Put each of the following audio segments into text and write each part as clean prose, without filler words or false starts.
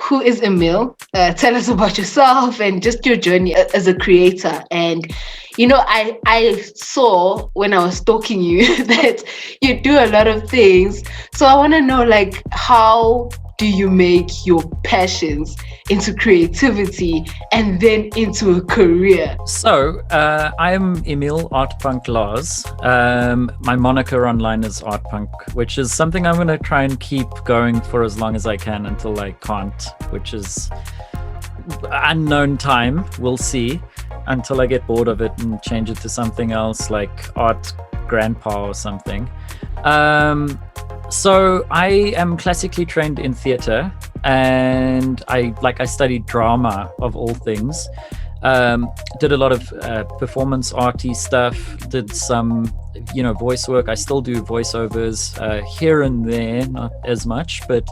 who is Emil? Tell us about yourself and just your journey as a creator. And I saw when I was stalking you that you do a lot of things. So I want to know, like, how do you make your passions into creativity and then into a career? So, I'm Emil ArtPunk Lars. My moniker online is ArtPunk, which is something I'm going to try and keep going for as long as I can until I can't, which is unknown time. We'll see, until I get bored of it and change it to something else like Art Grandpa or something. So I am classically trained in theater, and I studied drama of all things. Did a lot of performance arty stuff, did some voice work. I still do voiceovers here and there, not as much, but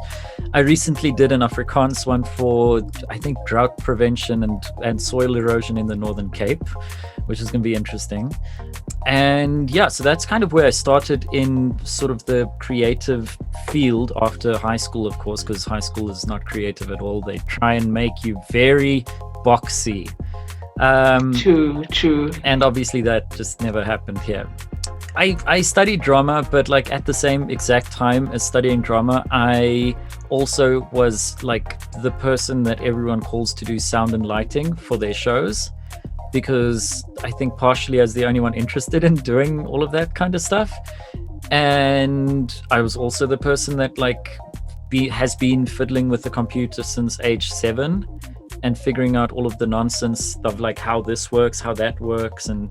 I recently did an Afrikaans one for, I think, drought prevention and soil erosion in the Northern Cape, which is going to be interesting. And yeah, so that's kind of where I started in sort of the creative field after high school, of course, because high school is not creative at all. They try and make you very boxy. True. And obviously that just never happened here. I studied drama, but like at the same exact time as studying drama, I also was like the person that everyone calls to do sound and lighting for their shows, because I think partially I was the only one interested in doing all of that kind of stuff. And I was also the person that has been fiddling with the computer since age 7 and figuring out all of the nonsense of like how this works, how that works. And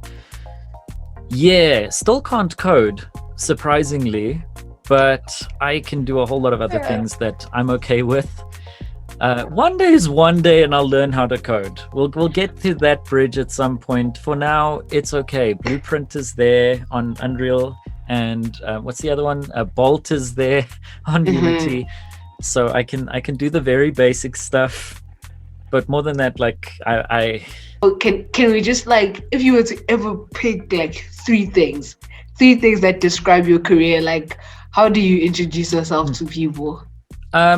yeah, still can't code, surprisingly, but I can do a whole lot of other things that I'm okay with. One day is one day, and I'll learn how to code. We'll get to that bridge at some point. For now, it's okay. Blueprint is there on Unreal, and what's the other one? Bolt is there on Unity. So I can do the very basic stuff, but more than that, like I Can we just, like, if you were to ever pick like three things that describe your career, like, how do you introduce yourself to people?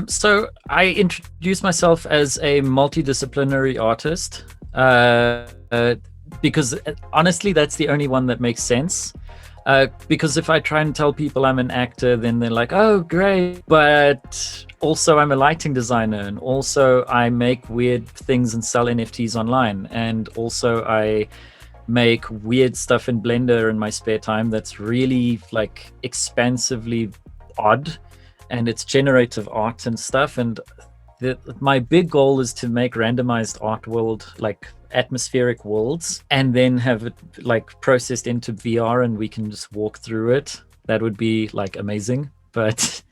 So I introduce myself as a multi-disciplinary artist, because honestly, that's the only one that makes sense. Because if I try and tell people I'm an actor, then they're like, oh, great. But also I'm a lighting designer, and also I make weird things and sell NFTs online. And also I make weird stuff in Blender in my spare time that's really like expansively odd, and it's generative art and stuff. And my big goal is to make randomized art world, like atmospheric worlds, and then have it like processed into VR and we can just walk through it. That would be like amazing. But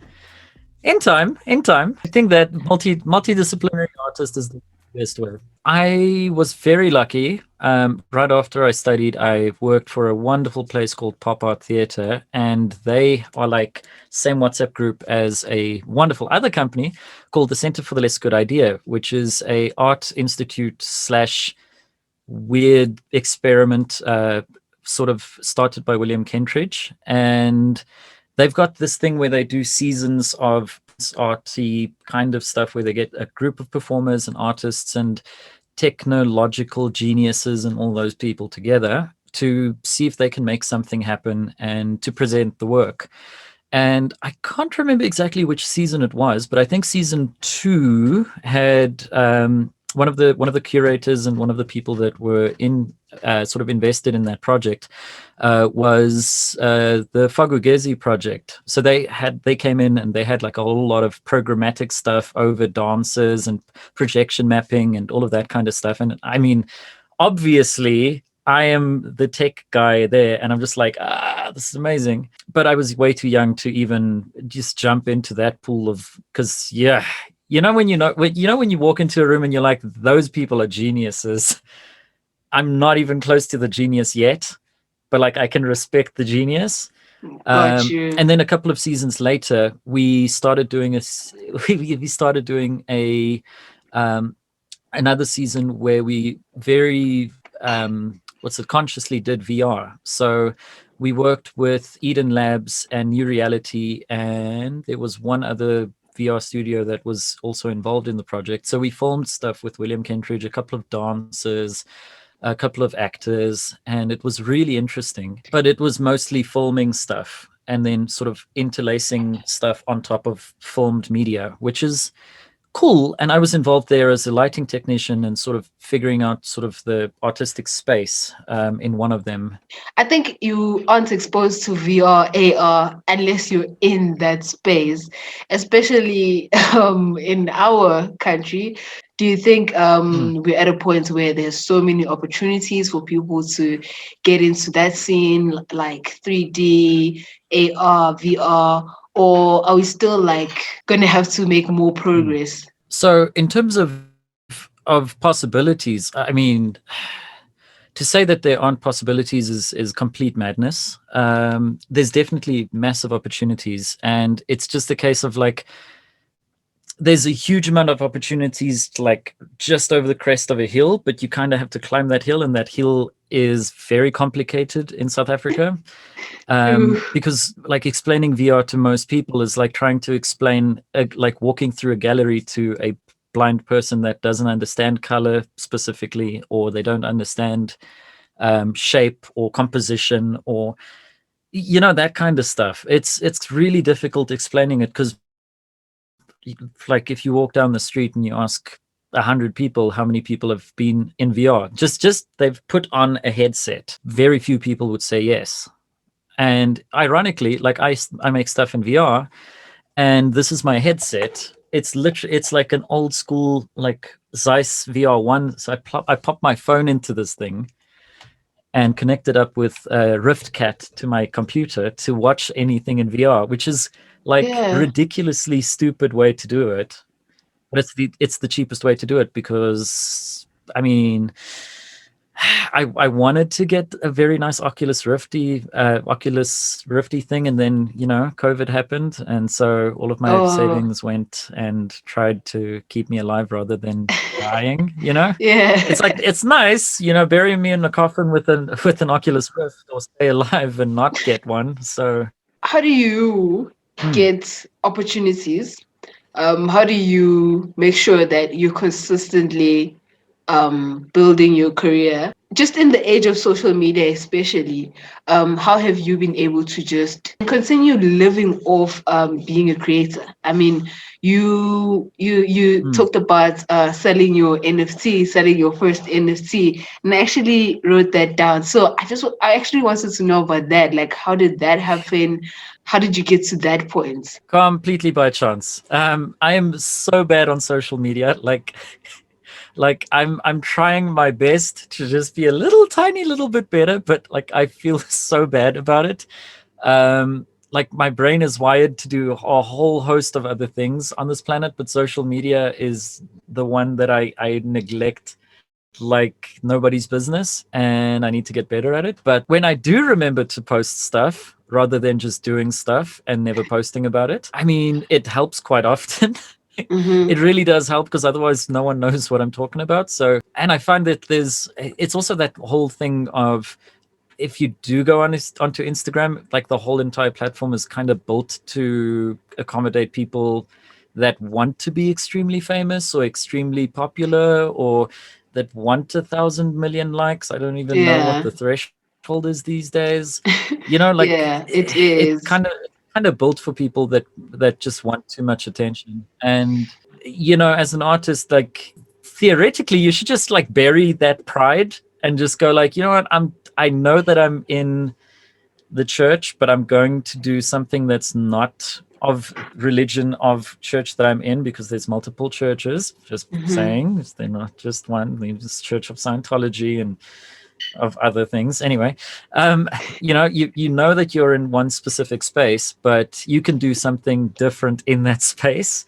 in time, I think that multidisciplinary artist is the best way. I was very lucky. Right after I studied, I worked for a wonderful place called Pop Art Theatre, and they are like same WhatsApp group as a wonderful other company called the Center for the Less Good Idea, which is a art institute / weird experiment, sort of started by William Kentridge. And they've got this thing where they do seasons of arty kind of stuff where they get a group of performers and artists and technological geniuses and all those people together to see if they can make something happen and to present the work. And I can't remember exactly which season it was, but I think season 2 had one of the curators and one of the people that were in sort of invested in that project was the Fagugezi project. So they came in and they had like a whole lot of programmatic stuff over dances and projection mapping and all of that kind of stuff. And I mean, obviously I am the tech guy there, and I'm just like, this is amazing. But I was way too young to even just jump into that pool of, because yeah, when you walk into a room and you're like, those people are geniuses. I'm not even close to the genius yet, but like I can respect the genius. Got you. And then a couple of seasons later, we started doing another season where we very consciously did VR. So we worked with Eden Labs and New Reality, and there was one other VR studio that was also involved in the project. So we filmed stuff with William Kentridge, a couple of dancers, a couple of actors, and it was really interesting. But it was mostly filming stuff and then sort of interlacing stuff on top of filmed media, which is cool. And I was involved there as a lighting technician and sort of figuring out sort of the artistic space in one of them. I think you aren't exposed to VR, AR unless you're in that space, especially in our country. Do you think we're at a point where there's so many opportunities for people to get into that scene, like 3D, AR, VR, or are we still like going to have to make more progress? So in terms of possibilities, I mean, to say that there aren't possibilities is complete madness. There's definitely massive opportunities, and it's just a case of like, there's a huge amount of opportunities like just over the crest of a hill, but you kind of have to climb that hill, and that hill is very complicated in South Africa. Because like explaining VR to most people is like trying to explain like walking through a gallery to a blind person that doesn't understand color specifically, or they don't understand shape or composition, or that kind of stuff. It's really difficult explaining it, because like if you walk down the street and you ask 100 people how many people have been in VR, just they've put on a headset, very few people would say yes. And ironically, like I make stuff in VR, and this is my headset. It's literally, it's like an old school like Zeiss VR1. So I pop my phone into this thing and connect it up with RiftCat to my computer to watch anything in VR, which is like ridiculously stupid way to do it. But it's the cheapest way to do it, because I mean, I wanted to get a very nice Oculus Rifty thing, and then COVID happened, and so all of my savings went and tried to keep me alive rather than dying. Yeah, it's like, it's nice, bury me in a coffin with an Oculus Rift, or stay alive and not get one. So how do you get opportunities? How do you make sure that you're consistently building your career? Just in the age of social media, especially, how have you been able to just continue living off being a creator? I mean, you talked about selling your NFT, selling your first NFT, and I actually wrote that down. So I actually wanted to know about that. Like, how did that happen? How did you get to that point? Completely by chance. I am so bad on social media. Like I'm trying my best to just be a tiny little bit better, but like I feel so bad about it. Like my brain is wired to do a whole host of other things on this planet, but social media is the one that I neglect like nobody's business, and I need to get better at it. But when I do remember to post stuff rather than just doing stuff and never posting about it, I mean, it helps quite often. It really does help, because otherwise no one knows what I'm talking about. So, and I find that it's also that whole thing of, if you do go onto Instagram, like the whole entire platform is kind of built to accommodate people that want to be extremely famous or extremely popular, or that want 1,000 million likes. I don't even know what the threshold is these days. Like it is it's kind of built for people that just want too much attention. And as an artist, like theoretically you should just like bury that pride and just go like, what, I know that I'm in the church, but I'm going to do something that's not of religion of church that I'm in, because there's multiple churches, just saying, they're not just one. There's Church of Scientology and of other things. Anyway, you know that you're in one specific space, but you can do something different in that space,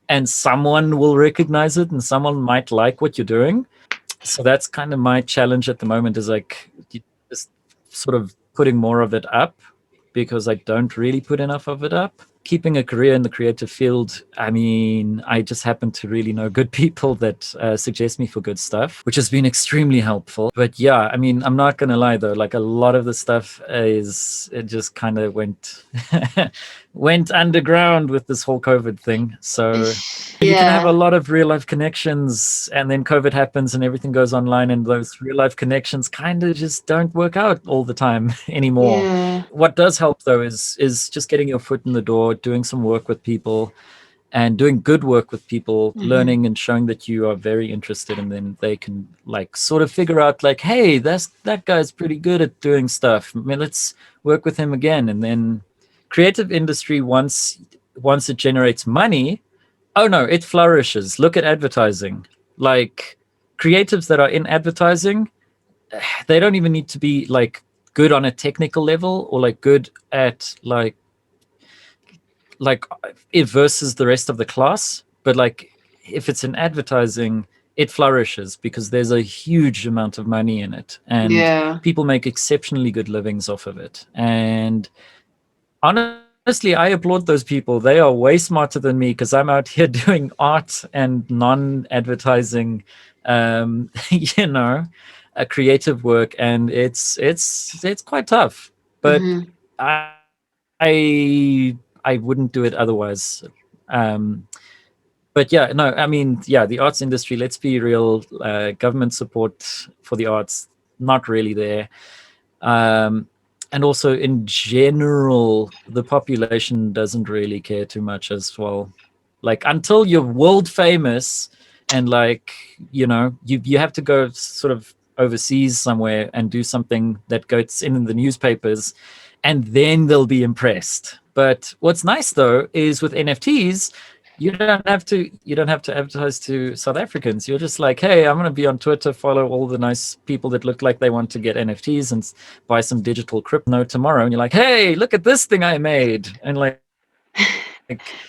and someone will recognize it, and someone might like what you're doing. So that's kind of my challenge at the moment, is like just sort of putting more of it up, because I don't really put enough of it up. keeping a career in the creative field, I mean, I just happen to really know good people that suggest me for good stuff, which has been extremely helpful. But yeah, I mean, I'm not going to lie though, like a lot of the stuff it just kind of went underground with this whole COVID thing. So you can have a Yeah. lot of real life connections, and then COVID happens and everything goes online, and those real life connections kind of just don't work out all the time anymore. Yeah. What does help though is just getting your foot in the door, doing some work with people, and doing good work with people, Mm-hmm. learning and showing that you are very interested, and then they can like sort of figure out like, hey, that guy's pretty good at doing stuff. I mean, let's work with him again. And then creative industry, once it generates money, oh no, it flourishes. Look at advertising. Like creatives that are in advertising, they don't even need to be like good on a technical level or like good at like it versus the rest of the class, but like if it's in advertising, it flourishes because there's a huge amount of money in it, and Yeah. people make exceptionally good livings off of it. And honestly, I applaud those people. They are way smarter than me because I'm out here doing art and non-advertising, you know, a creative work, and it's quite tough. But Mm-hmm. I wouldn't do it otherwise. Um, but yeah, no, I mean, yeah, the arts industry. Let's be real. Government support for the arts not really there. Um, and also in general, the population doesn't really care too much as well. Like until you're world famous, and like you have to go sort of overseas somewhere and do something that goes in the newspapers, and then they'll be impressed. But what's nice though is with NFTs, you don't have to advertise to South Africans. You're just like, hey, I'm going to be on Twitter, follow all the nice people that look like they want to get NFTs and buy some digital crypto tomorrow. And you're like, hey, look at this thing I made. And like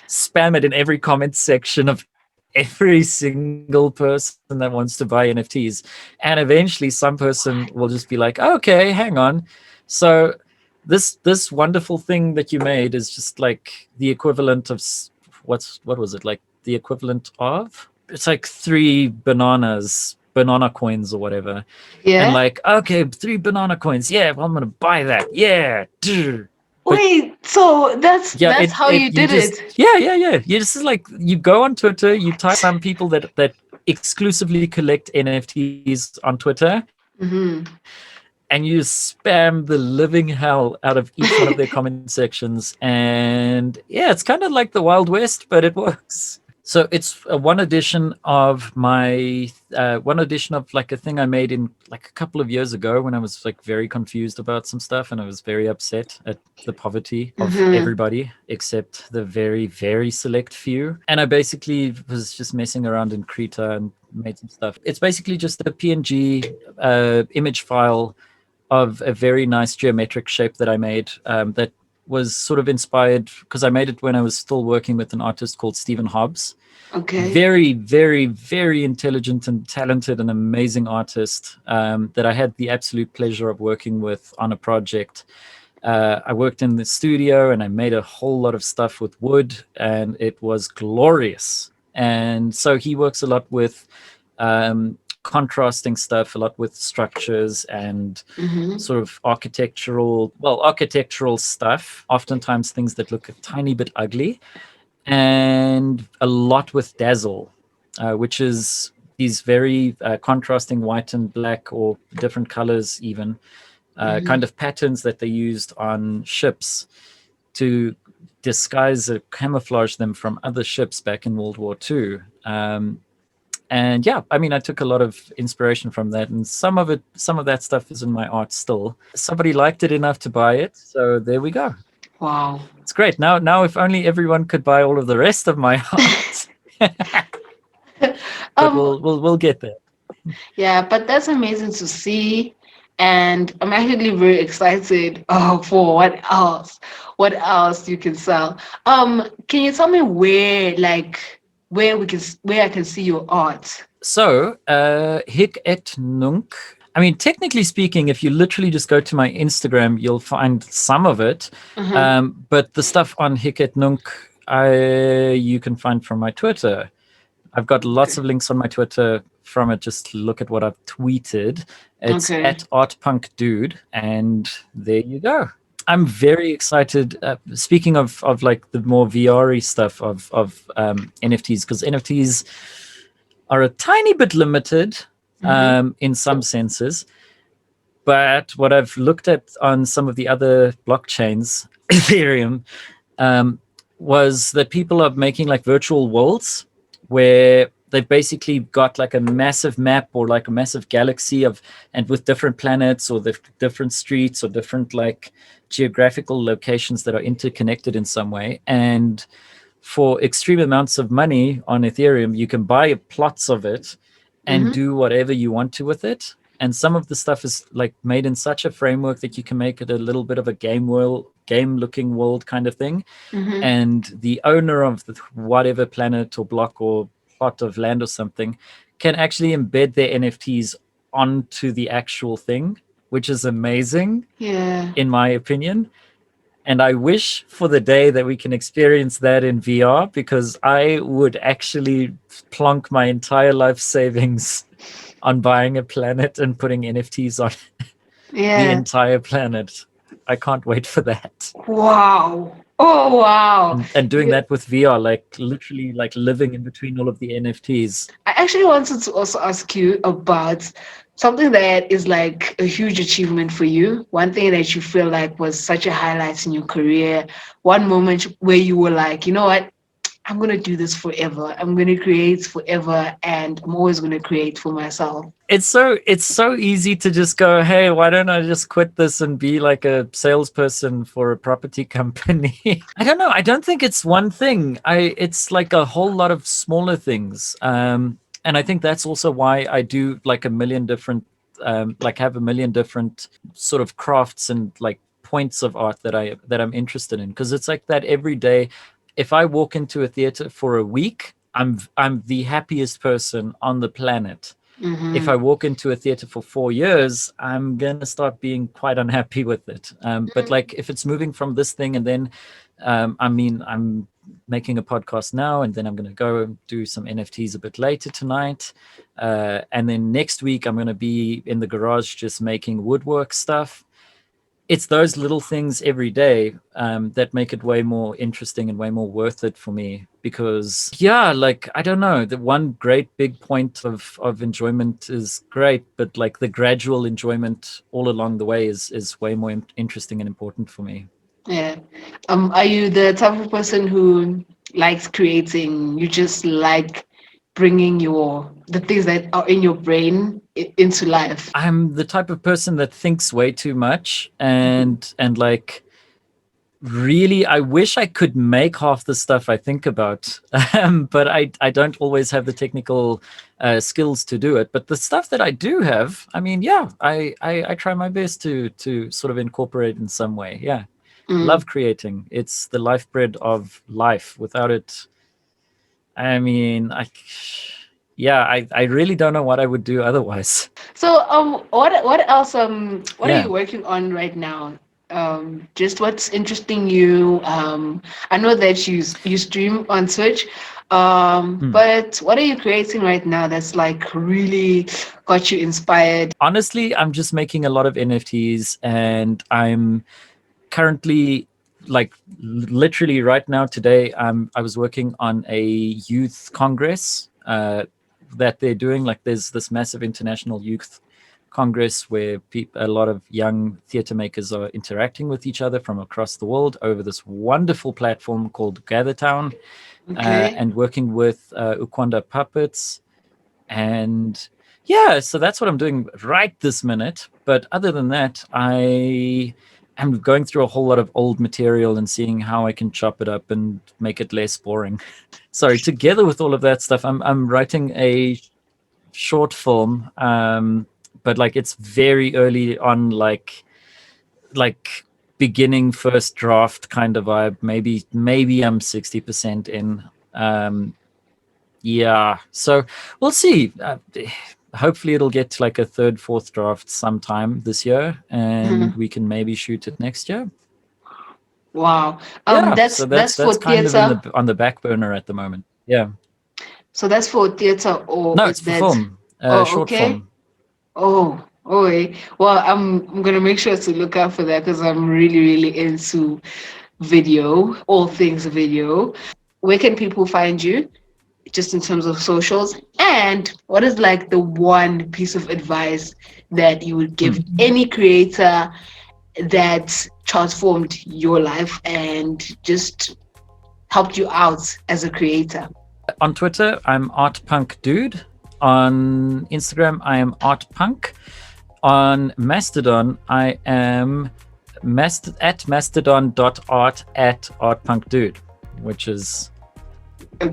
spam it in every comment section of every single person that wants to buy NFTs. And eventually some person will just be like, okay, hang on. So this wonderful thing that you made is just like the equivalent of what was it, like the equivalent of, it's like three banana coins or whatever. And Yeah. like, okay, three banana coins, yeah, well, I'm gonna buy that, yeah. But Wait, so that's yeah, that's how you you did just, it. yeah, you just like, you go on Twitter, you type some people that exclusively collect NFTs on Twitter, Mm-hmm. and you spam the living hell out of each one of their comment sections. And yeah, it's kind of like the Wild West, but it works. So it's one edition of like a thing I made in like a couple of years ago when I was like very confused about some stuff, and I was very upset at the poverty of Mm-hmm. everybody except the very, very select few. And I basically was just messing around in Krita and made some stuff. It's basically just a PNG image file of a very nice geometric shape that I made, that was sort of inspired because I made it when I was still working with an artist called Stephen Hobbs. Okay. Very, very, very intelligent and talented and amazing artist, that I had the absolute pleasure of working with on a project. I worked in the studio and I made a whole lot of stuff with wood, and it was glorious. And so he works a lot with contrasting stuff, a lot with structures and Mm-hmm. sort of architectural stuff, oftentimes things that look a tiny bit ugly, and a lot with dazzle, which is these very contrasting white and black or different colors even, Mm-hmm. kind of patterns that they used on ships to disguise or camouflage them from other ships back in World War II. And yeah, I mean, I took a lot of inspiration from that, and some of that stuff is in my art still. Somebody liked it enough to buy it, so there we go. Wow. It's great. Now if only everyone could buy all of the rest of my art. But um we'll get there. yeah, but that's amazing to see. And I'm actually very excited for what else you can sell. Can you tell me where I can see your art? So, Hic et Nunc. I mean, technically speaking, if you literally just go to my Instagram, you'll find some of it. But the stuff on Hiket Nunk, you can find from my Twitter. I've got lots of links on my Twitter from it. Just look at what I've tweeted. It's at ArtPunk Dude, and there you go. I'm very excited. Speaking of like the more VR-y stuff of NFTs, because NFTs are a tiny bit limited in some senses. But what I've looked at on some of the other blockchains, Ethereum, was that people are making like virtual worlds where they've basically got like a massive map or like a massive galaxy and with different planets or the different streets or different like geographical locations that are interconnected in some way. And for extreme amounts of money on Ethereum, you can buy plots of it and do whatever you want to with it. And some of the stuff is like made in such a framework that you can make it a little bit of a game looking world kind of thing. And the owner of the whatever planet or block or plot of land or something can actually embed their NFTs onto the actual thing, which is amazing, in my opinion. And I wish for the day that we can experience that in VR, because I would actually plonk my entire life savings on buying a planet and putting NFTs on the entire planet. I can't wait for that. Wow. Oh, wow. And doing that with VR, like literally like living in between all of the NFTs. I actually wanted to also ask you about something that is like a huge achievement for you. One thing that you feel like was such a highlight in your career. One moment where you were like, you know what? I'm going to do this forever. I'm going to create forever, and I'm always going to create for myself. It's so easy to just go, hey, why don't I just quit this and be like a salesperson for a property company? I don't know. I don't think it's one thing. It's like a whole lot of smaller things. And I think that's also why I do like a million different, have a million different sort of crafts and like points of art that I'm interested in. Because it's like that every day. If I walk into a theater for a week, I'm the happiest person on the planet. If I walk into a theater for 4 years, I'm gonna start being quite unhappy with it. But like if it's moving from this thing, and then I'm making a podcast now, and then I'm gonna go and do some NFTs a bit later tonight, and then next week I'm gonna be in the garage just making woodwork stuff. It's those little things every day that make it way more interesting and way more worth it for me. Because like I don't know, the one great big point of enjoyment is great, but like the gradual enjoyment all along the way is way more interesting and important for me. Yeah. Are you the type of person who likes creating? You just like bringing the things that are in your brain into life? I'm the type of person that thinks way too much, and like really I wish I could make half the stuff I think about, but I don't always have the technical skills to do it. But the stuff that I do have, I mean, I try my best to sort of incorporate in some way. Love creating. It's the lifeblood of life. Without it, I mean, I really don't know what I would do otherwise. So what else what are you working on right now? Just what's interesting you. I know that you stream on Twitch, but what are you creating right now that's like really got you inspired? Honestly, I'm just making a lot of NFTs, and I'm currently like literally right now today I was working on a youth congress that they're doing. Like there's this massive international youth congress where a lot of young theater makers are interacting with each other from across the world over this wonderful platform called GatherTown, and working with Ukwanda puppets. And so that's what I'm doing right this minute. But other than that, I'm going through a whole lot of old material and seeing how I can chop it up and make it less boring. Sorry, together with all of that stuff, I'm writing a short film, but like it's very early on, like beginning first draft kind of vibe. Maybe I'm 60% in. So we'll see. hopefully it'll get to like a third, fourth draft sometime this year, and we can maybe shoot it next year. Wow. Yeah, That's so that's for kind of theater. on the back burner at the moment. Yeah. So that's for theater, or No, is it's for that? film, Oh, short okay. film. Oh, well, I'm gonna make sure to look out for that because I'm really into video, all things video. Where can people find you, just in terms of socials? And what is like the one piece of advice that you would give any creator that transformed your life and just helped you out as a creator? On Twitter, I'm ArtPunk Dude. On Instagram, I am ArtPunk. On Mastodon, I am at mastodon.art@ArtPunkDude, which is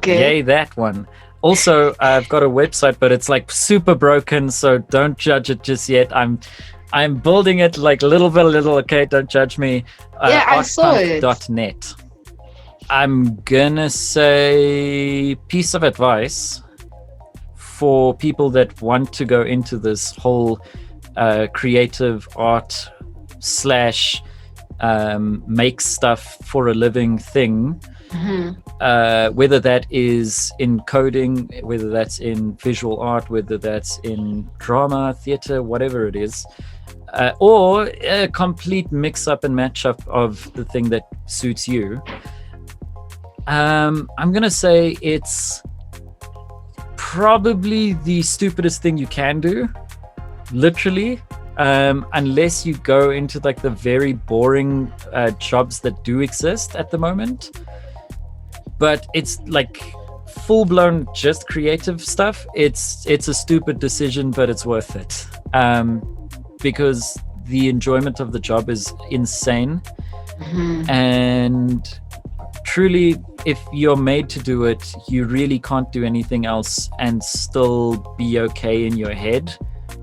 yay, that one. Also, I've got a website, but it's like super broken, so don't judge it just yet. I'm building it like little by little. Okay, don't judge me. I saw it. Artpunk.net. I'm gonna say piece of advice for people that want to go into this whole creative art / make stuff for a living thing. Whether that is in coding, whether that's in visual art, whether that's in drama, theater, whatever it is, or a complete mix up and match up of the thing that suits you. I'm gonna say it's probably the stupidest thing you can do, literally, unless you go into like the very boring jobs that do exist at the moment. But it's like full-blown just creative stuff. It's a stupid decision, but it's worth it, because the enjoyment of the job is insane. And truly, if you're made to do it, you really can't do anything else and still be okay in your head,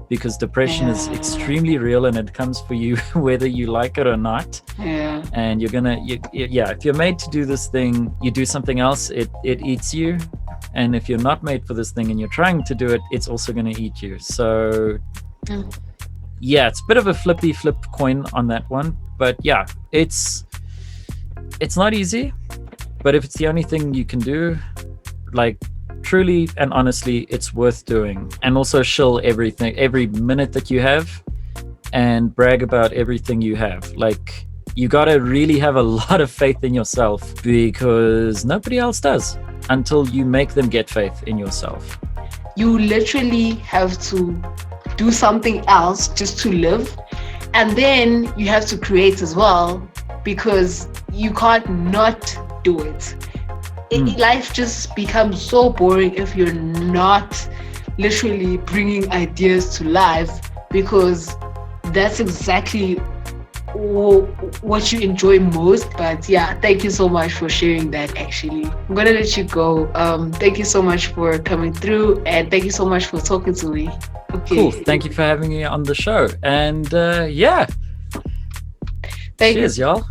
because depression is extremely real and it comes for you whether you like it or not. And you're gonna if you're made to do this thing, you do something else, it eats you. And if you're not made for this thing and you're trying to do it, it's also gonna eat you. So it's a bit of a flip coin on that one. But yeah, it's not easy, but if it's the only thing you can do, like truly and honestly, it's worth doing. And also shill everything, every minute that you have, and brag about everything you have. Like, you gotta really have a lot of faith in yourself, because nobody else does until you make them get faith in yourself. You literally have to do something else just to live, and then you have to create as well, because you can't not do it. Life just becomes so boring if you're not literally bringing ideas to life, because that's exactly what you enjoy most. But thank you so much for sharing that. Actually, I'm gonna let you go. Thank you so much for coming through, and thank you so much for talking to me. Okay, cool. Thank you for having me on the show. And cheers, y'all.